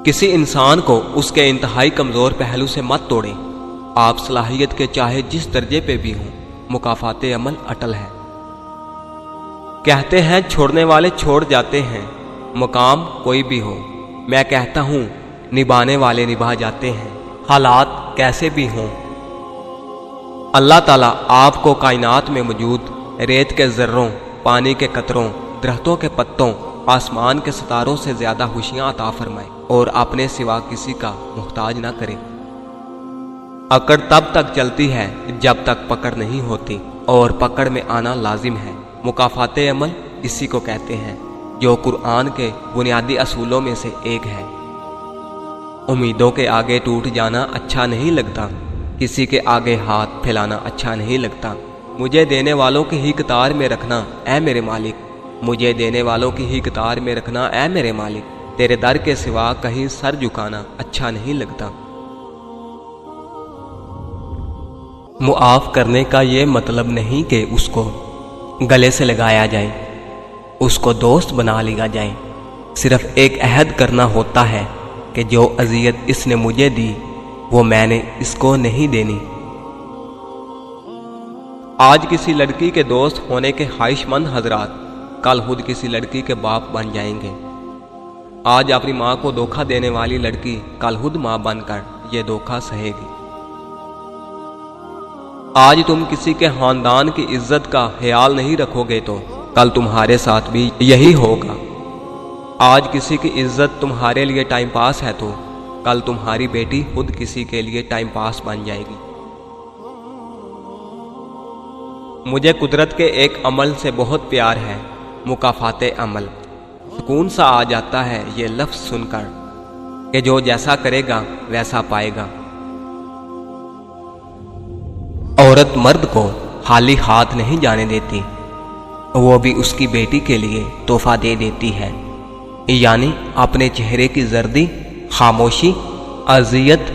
किसी इंसान को उसके इंतहाई कमज़ोर पहलू से मत तोड़ें। आप सलाहियत के चाहे जिस दर्जे पे भी हों, मुकाफाते अमल अटल है। कहते हैं छोड़ने वाले छोड़ जाते हैं, मुकाम कोई भी हो। मैं कहता हूँ निभाने वाले निभा जाते हैं, हालात कैसे भी हों। अल्लाह ताला आपको कायनात में मौजूद रेत के ज़र्रों, पानी के कतरों, दरख्तों के पत्तों, आसमान के सितारों से ज़्यादा खुशियाँ अता फरमाए और अपने सिवा किसी का मुहताज ना करे। अकड़ तब तक चलती है जब तक पकड़ नहीं होती, और पकड़ में आना लाजिम है। मुकाफाते अमल इसी को कहते हैं, जो कुरान के बुनियादी असूलों में से एक है। उम्मीदों के आगे टूट जाना अच्छा नहीं लगता, किसी के आगे हाथ फैलाना अच्छा नहीं लगता। मुझे देने वालों की ही कतार में रखना ऐ मेरे मालिक, मुझे देने वालों की ही कतार में रखना ऐ मेरे मालिक। तेरे दर के सिवा कहीं सर झुकाना अच्छा नहीं लगता। मुआफ करने का ये मतलब नहीं कि उसको गले से लगाया जाए, उसको दोस्त बना लिया जाए। सिर्फ एक अहद करना होता है कि जो अजियत इसने मुझे दी वो मैंने इसको नहीं देनी। आज किसी लड़की के दोस्त होने के ख्वाहिशमंद हजरात कल खुद किसी लड़की के बाप बन जाएंगे। आज अपनी माँ को धोखा देने वाली लड़की कल खुद माँ बनकर ये धोखा सहेगी। आज तुम किसी के खानदान की इज्जत का ख्याल नहीं रखोगे तो कल तुम्हारे साथ भी यही होगा। आज किसी की इज्जत तुम्हारे लिए टाइम पास है तो कल तुम्हारी बेटी खुद किसी के लिए टाइम पास बन जाएगी। मुझे कुदरत के एक अमल से बहुत प्यार है, मुकाफाते अमल। सुकून सा आ जाता है ये लफ्ज़ सुनकर कि जो जैसा करेगा वैसा पाएगा। औरत मर्द को खाली हाथ नहीं जाने देती, वो भी उसकी बेटी के लिए तोहफा दे देती है, यानी अपने चेहरे की जर्दी, खामोशी, अजियत,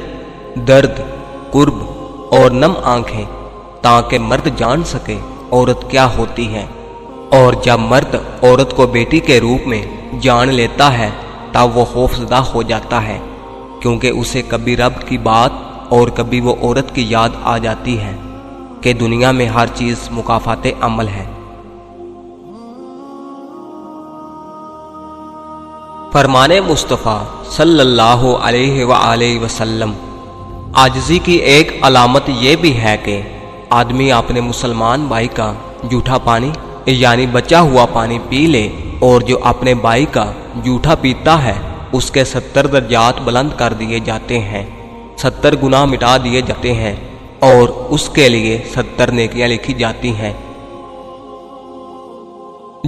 दर्द, कुर्ब और नम आंखें, ताकि मर्द जान सके औरत क्या होती है। और जब मर्द औरत को बेटी के रूप में जान लेता है तब वो खौफजदा हो जाता है, क्योंकि उसे कभी रब की बात और कभी वो औरत की याद आ जाती है कि दुनिया में हर चीज़ मुकाफाते अमल है। फरमाने मुस्तफ़ा सल्लल्लाहु अलैहि वसल्लम, आजिज़ी की एक अलामत ये भी है कि आदमी अपने मुसलमान भाई का जूठा पानी यानी बचा हुआ पानी पी ले, और जो अपने भाई का जूठा पीता है उसके 70 दर्जात बुलंद कर दिए जाते हैं, 70 गुनाह मिटा दिए जाते हैं और उसके लिए 70 नेकियां लिखी जाती हैं।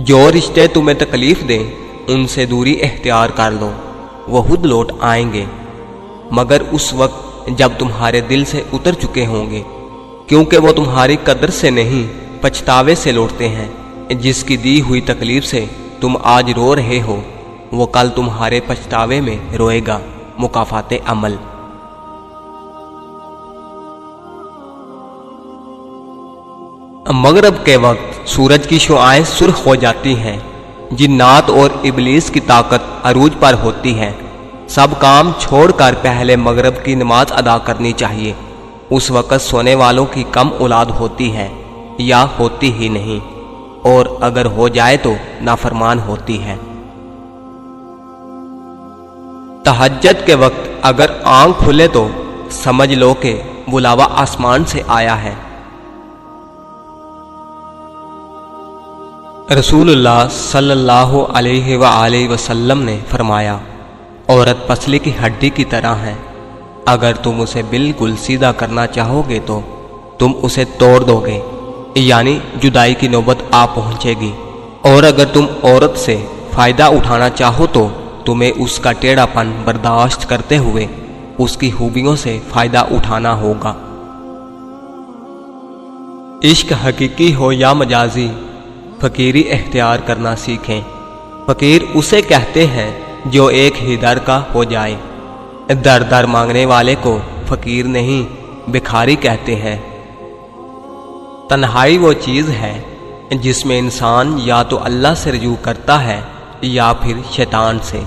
जो रिश्ते तुम्हें तकलीफ दें उनसे दूरी इख्तियार कर लो, वो खुद लौट आएंगे, मगर उस वक्त जब तुम्हारे दिल से उतर चुके होंगे, क्योंकि वो तुम्हारी कदर से नहीं पछतावे से लौटते हैं। जिसकी दी हुई तकलीफ से तुम आज रो रहे हो वो कल तुम्हारे पछतावे में रोएगा। मुकाफाते अमल। मगरब के वक्त सूरज की शुआएं सुर्ख हो जाती हैं, जिन्नात और इबलीस की ताकत अरूज पर होती है। सब काम छोड़कर पहले मगरब की नमाज अदा करनी चाहिए। उस वक़्त सोने वालों की कम औलाद होती है या होती ही नहीं, और अगर हो जाए तो नाफरमान होती है। तहज्जुद के वक्त अगर आंख खुले तो समझ लो कि बुलावा आसमान से आया है। रसूलुल्लाह सल्लल्लाहु अलैहि वसल्लम ने फरमाया, औरत पसली की हड्डी की तरह है, अगर तुम उसे बिल्कुल सीधा करना चाहोगे तो तुम उसे तोड़ दोगे, यानी जुदाई की नौबत आ पहुंचेगी। और अगर तुम औरत से फ़ायदा उठाना चाहो तो तुम्हें उसका टेढ़ापन बर्दाश्त करते हुए उसकी खूबियों से फ़ायदा उठाना होगा। इश्क हकीकी हो या मजाजी, फ़कीरी इख्तियार करना सीखें। फ़कीर उसे कहते हैं जो एक ही दर का हो जाए। दर दर मांगने वाले को फ़कीर नहीं भिखारी कहते हैं। तन्हाई वो चीज़ है जिसमें इंसान या तो अल्लाह से रजू करता है या फिर शैतान से।